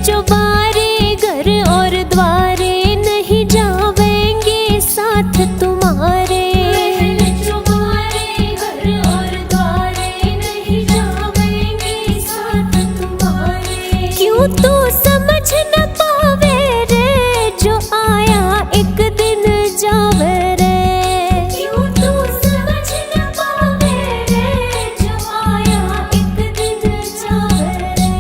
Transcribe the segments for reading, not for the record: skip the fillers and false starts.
जो बारे घर और द्वारे नहीं जावेंगे साथ तुम्हारे। जो बारे घर और द्वारे नहीं जावेंगे साथ तुम्हारे। क्यों तू समझ न पावे रे जो आया एक दिन जावे रे। क्यों तू समझ न पावे रे जो आया एक दिन जावे रे।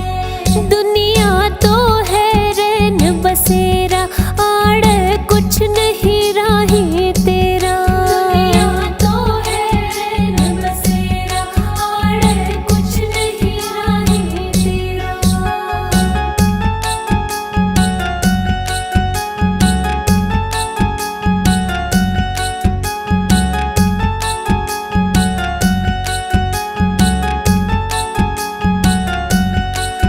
दुनिया तो है रैन बसेरा आड़ कुछ नहीं राही तेरा। दुनिया तो है रैन बसेरा आड़ कुछ नहीं राही तेरा।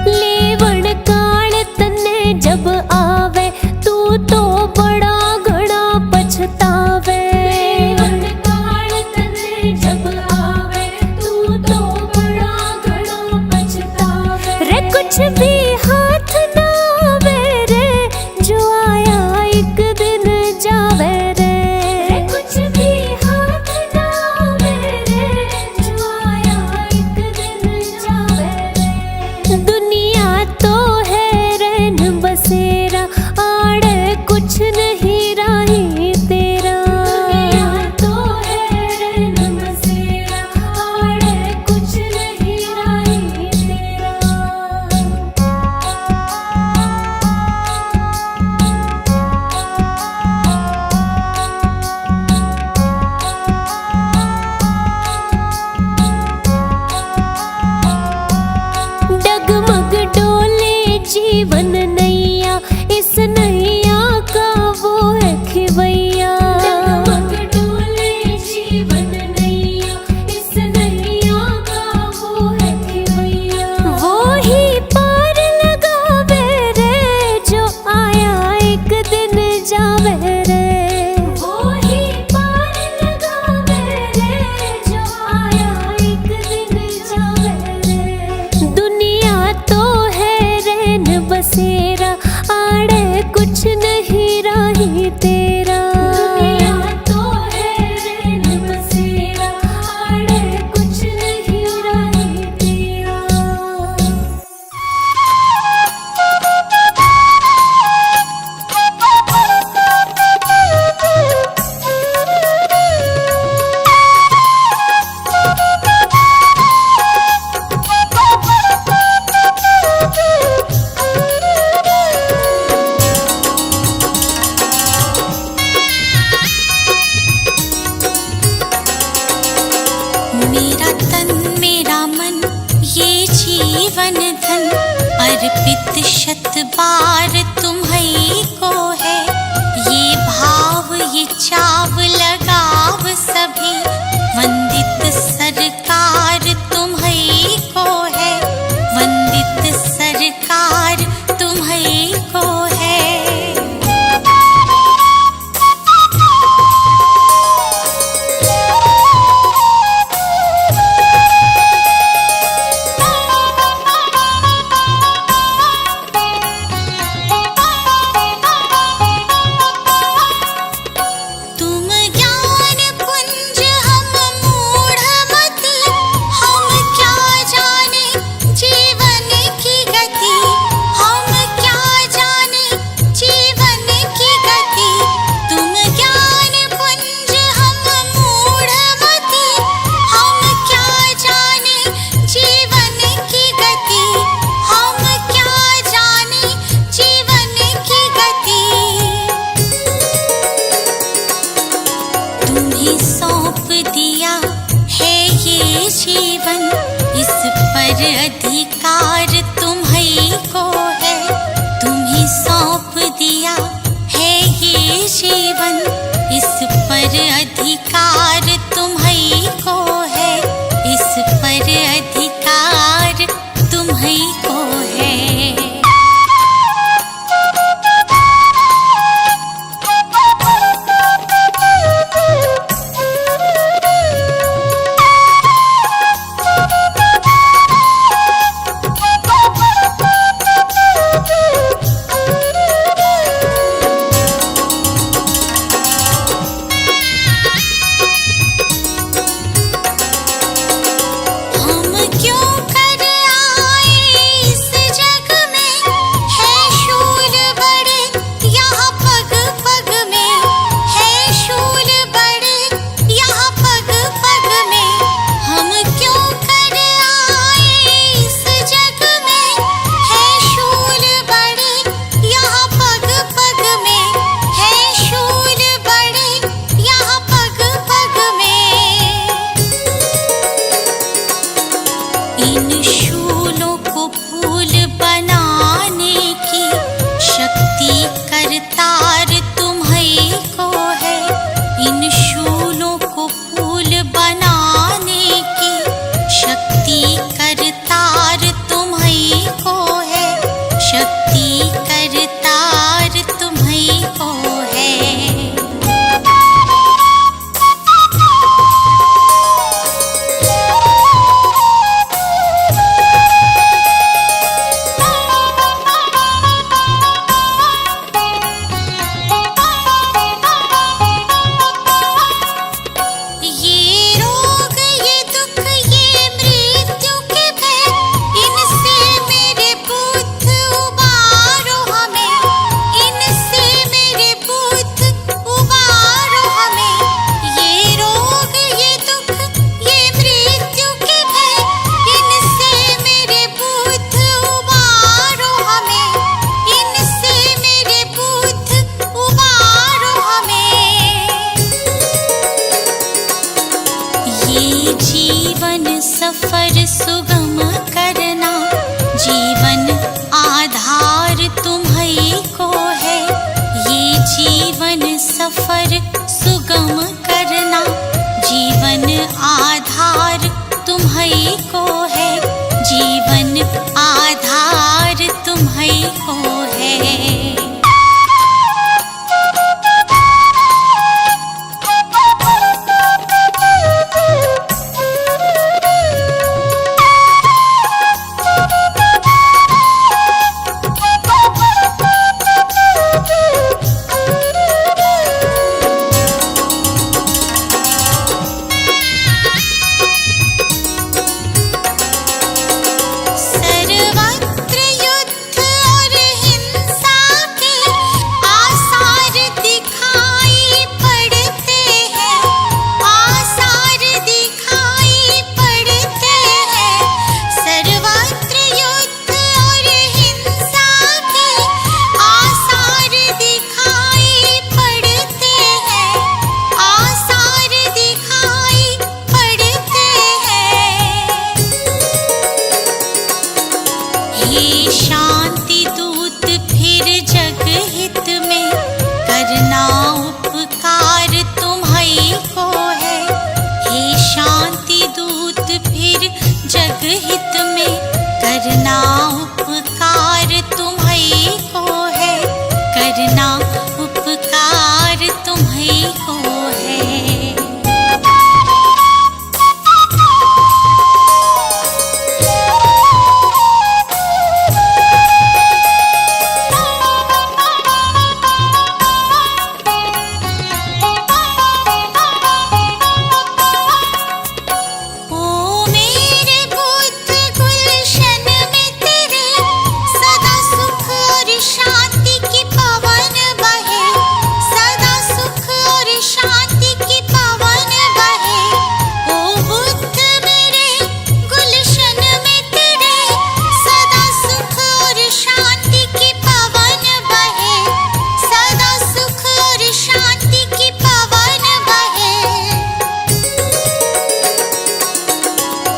लेवण काल तन्ने जब आवे तू तो बड़ा घना पछतावे। लेवण काल तन्ने जब आवे तू तो बड़ा घना पछतावे। रे कुछ भी हाथ ना आवे रे जो आया एक दिन जावे रे। रे कुछ भी हाथ ना आवे रे जो आया एक दिन जावे रे। दुनिया तो है रैन बसेरा आड़ कुछ नहीं राही तेरा। दुनिया तो है रैन बसेरा आड़ कुछ नहीं राही तेरा। डगमग डोले जीवन नैया इस नैया का वो है खिवैया। डगमग डोले जीवन नैया इस नैया का वो है खिवैया। वो ही पार लगावे रे जो आया एक दिन जावे रे। वो ही पार लगावे रे जो आया एक दिन जावे रे। दुनिया तो है रैन बसेरा आड़े कुछ नहीं राही तेरा। दुनिया तो है रैन बसेरा आड़े कुछ नहीं राही तेरा। मेरा तन मेरा मन ये जीवन धन अर्पित शत बार तुम्हीं को है। ये भाव ये चाव लगाव सभी वंदित सरकार तुम्हीं को है। वंदित सरकार तुम्हीं को है। तुम ज्ञान कुंज हम मूढ़मति हम क्या जाने जीवन की गति। हम क्या जाने जीवन की गति। तुम ज्ञान कुंज हम मूढ़मति हम क्या जाने जीवन की गति। हम क्या जाने जीवन की गति। तुम्हीं सौंप दिया है ये जीवन इस पर अधिकार तुम्हीं को है। तुम्हीं सौंप दिया है ये जीवन इस पर अधिकार तुम्हीं को है। इस पर अधिकार तुम्हीं को है। इन शूलों को फूल बनाने की शक्ति करतार तुम्हीं को है। इन शूलों को फूल बनाने की शक्ति करतार तुम्हीं को है। शक्ति करतार तुम्हीं को है। जीवन सफर सुगम करना, जीवन आधार तुम्हीं को है। ये जीवन सफर सुगम करना, जीवन आधार तुम्हीं को है। जीवन आधार तुम्हीं को है। शांति दूत फिर जग हित में करना उपकार तुम्हीं को है। हे शांति दूत फिर जग हित में करना उपकार तुम्हीं को है। करना उपकार तुम्हीं को है।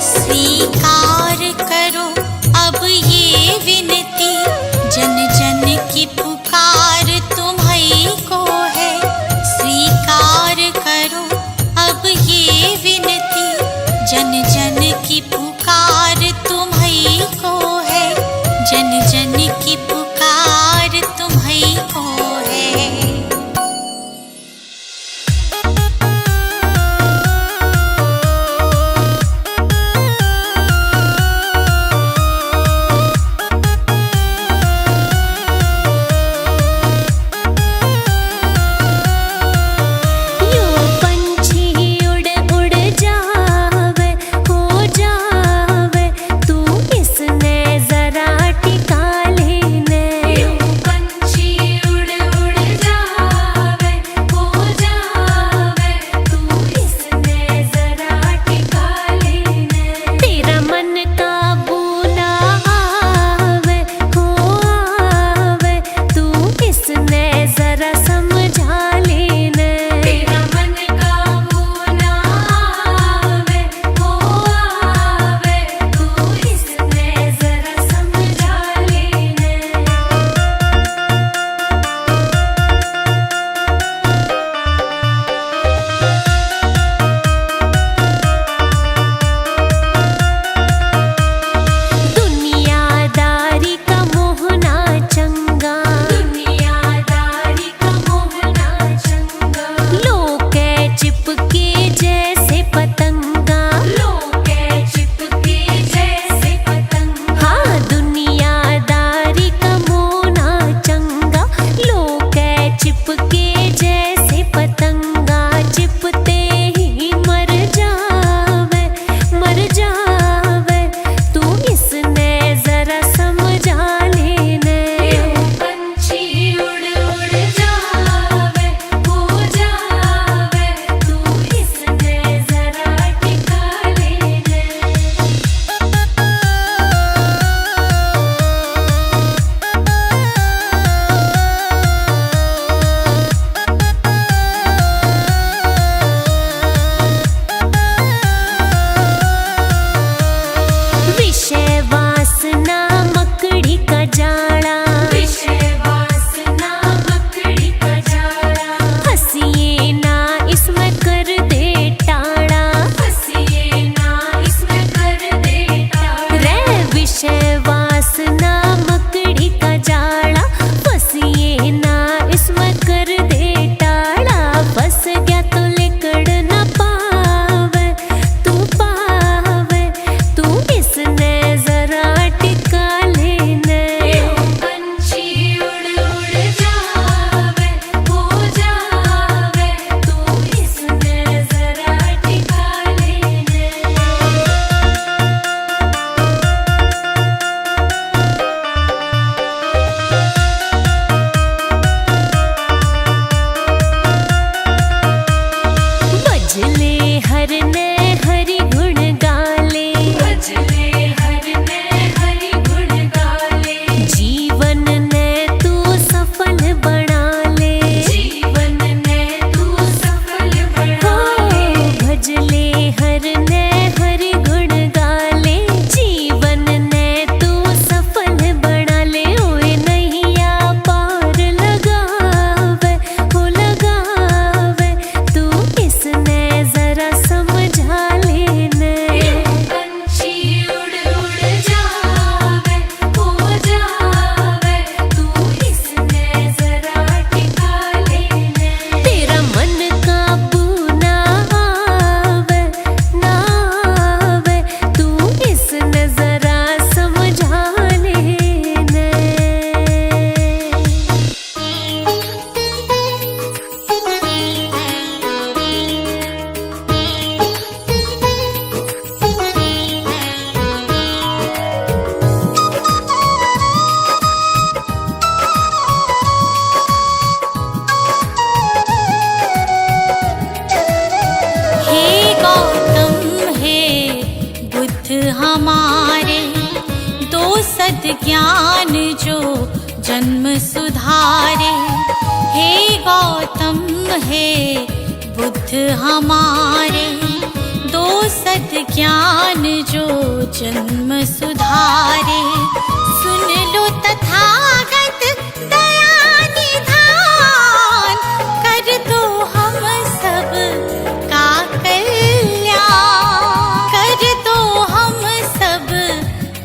स्वीकार करो अब ये विनती, जन जन की पुकार तुम्हीं को है। स्वीकार करो अब ये विनती, जन जन की पुकार तुम्हीं को है। जन जन की पुकार तुम्हीं को है। इसने जरा टिका लेने हमारे, दो सद्ज्ञान जो जन्म सुधारे। हे गौतम हे बुद्ध हमारे, दो सद्ज्ञान जो जन्म सुधारे। सुन लो तथागत दया निधान, कर दो हम सब का कल्याण, कर दो हम सब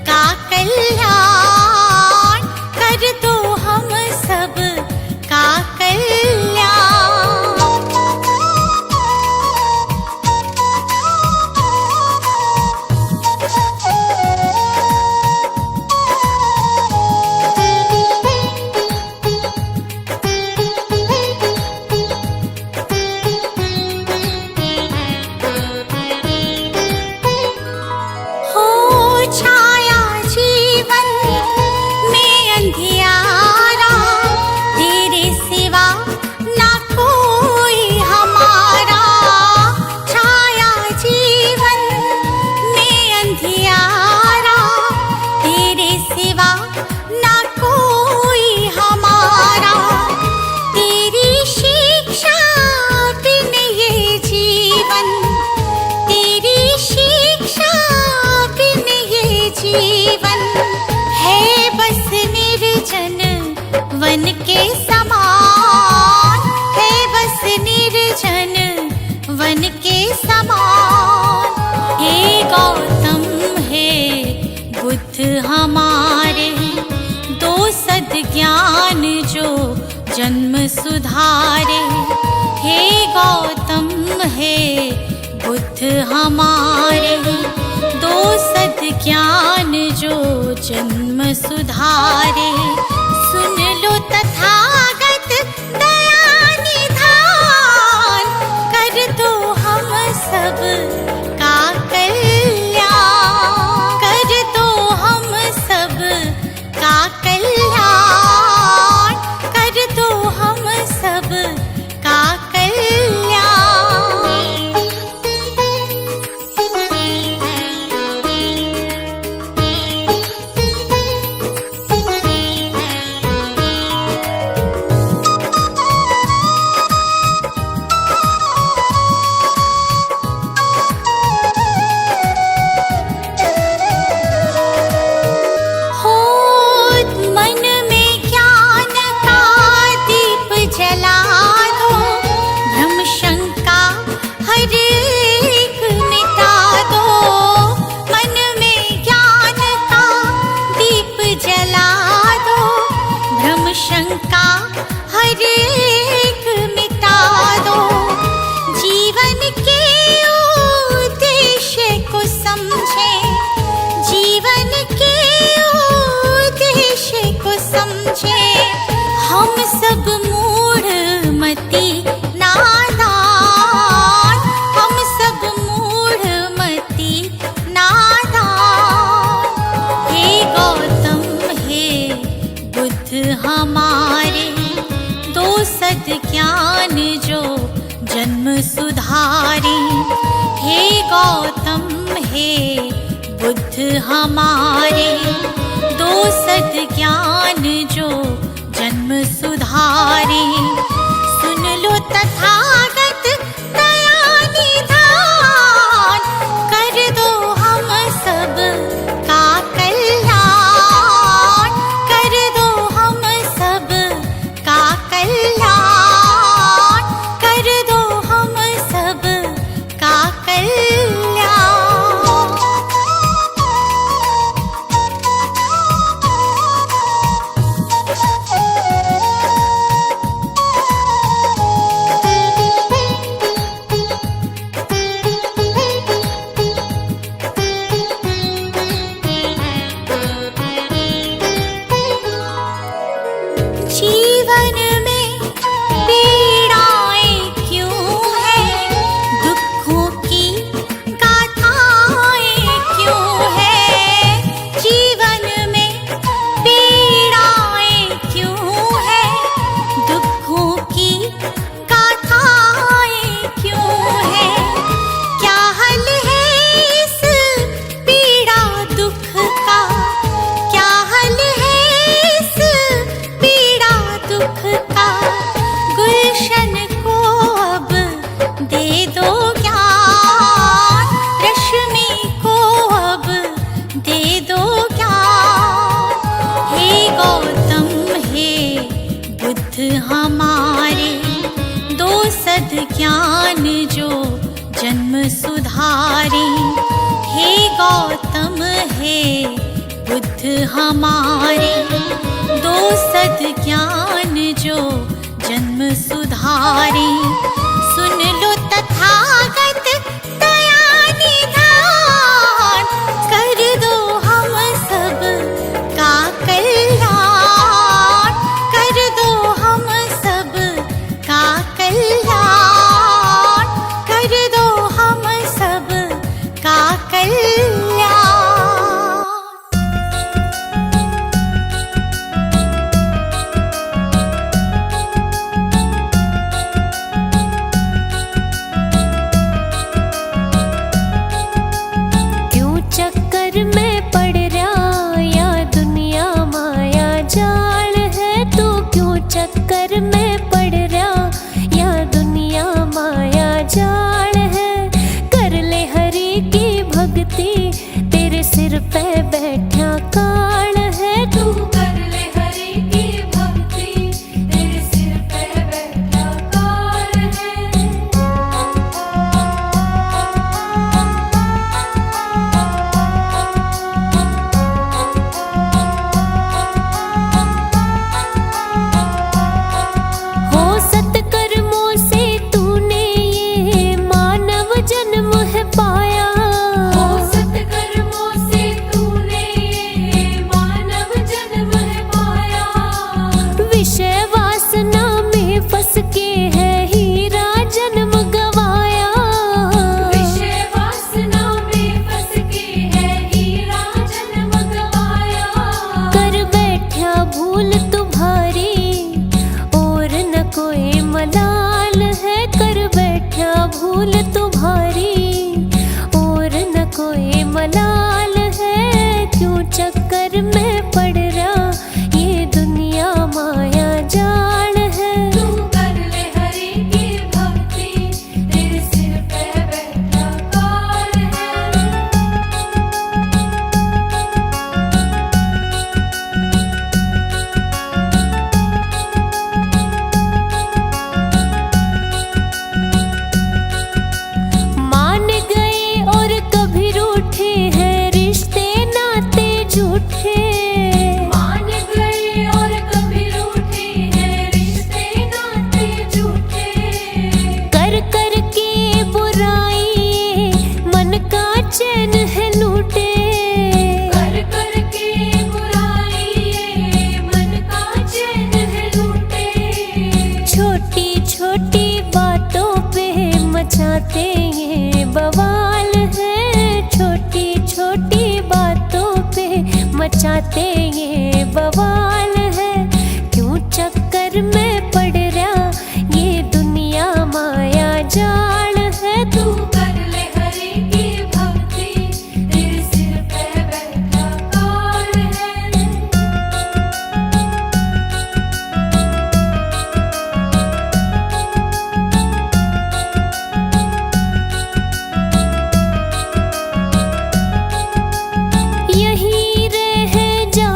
का कल्याण, कर दो हम सब का कल्याण। छाया जीवन में अंधियारा, तेरे सिवा ना कोई हमारा। छाया जीवन में अंधियारा, तेरे सिवा ना कोई हमारा। तेरी शिक्षा बिन ये जीवन, तेरी शिक्षा बिन ये जीवन है बस निर्जन वन के समान, है बस निर्जन वन के समान। हे गौतम हे बुद्ध हमारे, दो सद्ज्ञान जो जन्म सुधारे। हे गौतम हे बुद्ध हमारे, दो सद्ज्ञान जो जन्म सुधारे। सुन लो तथागत दया निधान, कर दो हम सब का कल्याण, कर दो हम सब का कल्याण, कर दो हम सब का कल्याण। मन में ज्ञान का दीप जला दो, भ्रम शंका हर एक मिटा दो। मन में ज्ञान का दीप जला दो, भ्रम शंका हर एक मिटा दो। जीवन के उद्देश्य को समझे, जीवन के उद्देश्य को समझे। हम सब मूढ़ मति नादान, हम सब मूढ़ मति नादान। हे गौतम हे बुद्ध हमारे, दो सद्ज्ञान जो जन्म सुधारे। हे गौतम हे बुद्ध हमारे, दो सद्ज्ञान जो जन्म सुधारे। सुन लो तथागत दया निधान, कर दो हम सब का कल्याण, कर दो हम सब का कल्याण, कर दो हम सब का कल्याण। कहे बुद्ध हमारे, दो सद ज्ञान जो जन्म सुधारी। सुन लो तथागत दया निधान, कर दो हम सब का कल्याण, कर दो हम सब का कल्याण, कर दो हम सब का कल्याण। क्यों चक्कर में पड़ रहा या दुनिया माया जाल है तू, क्यों चक्कर में पड़ रहा या दुनिया माया जाल है। कर ले हरि की भक्ति, तेरे सिर पे बैठा काल है तू, कर ले हरि की भक्ति, तेरे सिर पे बैठा काल है। हो सत्कर्मों से तूने ये मानव जन्म है पाया, हो सत्कर्मों से तूने ये मानव जन्म है पाया। विषय वासना में फंस के है हीरा जन्म गवाया, विषय वासना में फंस के है हीरा जन्म गवाया। कर बैठा भूल तुम्हारी और न कोई मलाल है, कर बैठा भूल तुम्हारी और न कोई मलाल है। क्यों चक्कर में पड़ रहा ये दुनिया माया जाल है। तू कर ले हरि की भक्ति, तेरे सिर पे बैठा काल है। मान गए और कभी रूठे हैं रिश्ते नाते झूठे, मान गए और कभी रूठे हैं रिश्ते नाते झूठे। कर कर के बुराई मन का चैन है लूटे, कर कर के बुराई मन का चैन है लूटे। छोटी छोटी बातों पे मचाते ये बवाल है, छोटी छोटी बातों पे मचाते ये बवाल है। क्यों चक्कर में पड़ रहा ये दुनिया माया जाल है। तू कर ले हरि की भक्ति, तेरे सिर पे बैठा काल है। यहीं रह जा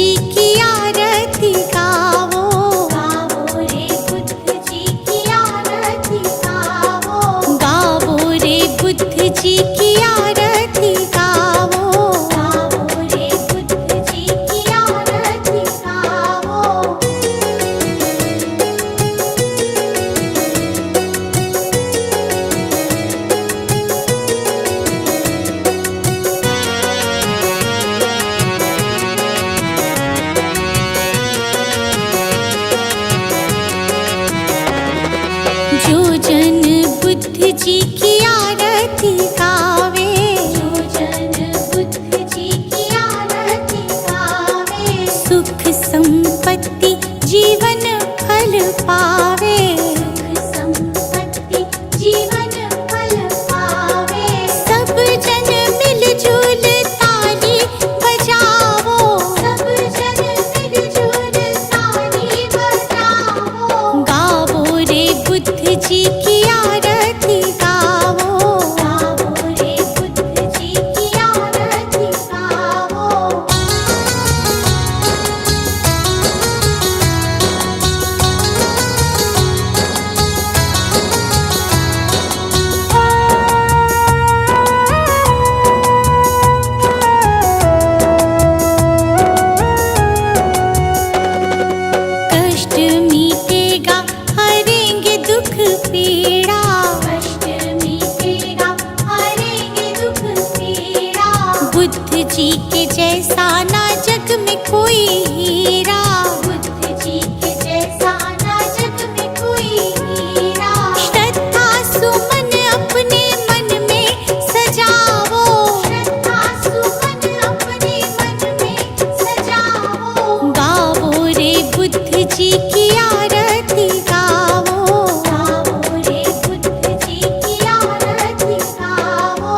जी की आरती गावो, गावो रे बुद्ध जी की आरती गावो, गावो रे बुद्ध जी की आरती गावो, गावो रे बुद्ध जी की आरती गावो। जो जन बुद्ध जी की आरती गावे, जो जन बुद्ध जी की आरती गावे, सुख संपत्ति जीवन फल पावे, सुख संपत्ति जीवन फल पावे। सब जन मिलजुल ताली बजावो, सब जन मिलजुल ताली बजावो, गावो रे बुद्ध जी की आरती गावो, गावो रे बुद्ध जी की आरती गावो। कष्ट मीटेगा हरेंगे दुख पीड़ा, कष्ट मीटेगा हरेंगे दुख पीड़ा, बुद्ध जी के जैसा ना जग में कोई हीरा, बुद्ध जी के जैसा ना जग में कोई हीरा। श्रद्धा सुमन अपने मन में सजावो, श्रद्धा सुमन अपने मन में सजावो, गावो रे बुद्ध जी की आरती गावो, गावो रे बुद्ध जी की आरती गावो।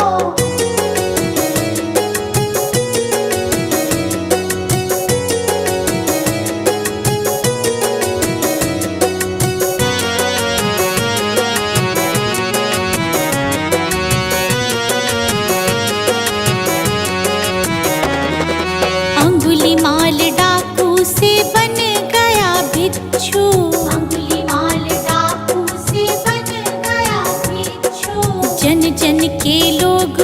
अंगुलीमाल डाकू से बन गया भिक्षु, अंगुलीमाल डाकू से बन गया भिक्षु, जन जन के लोग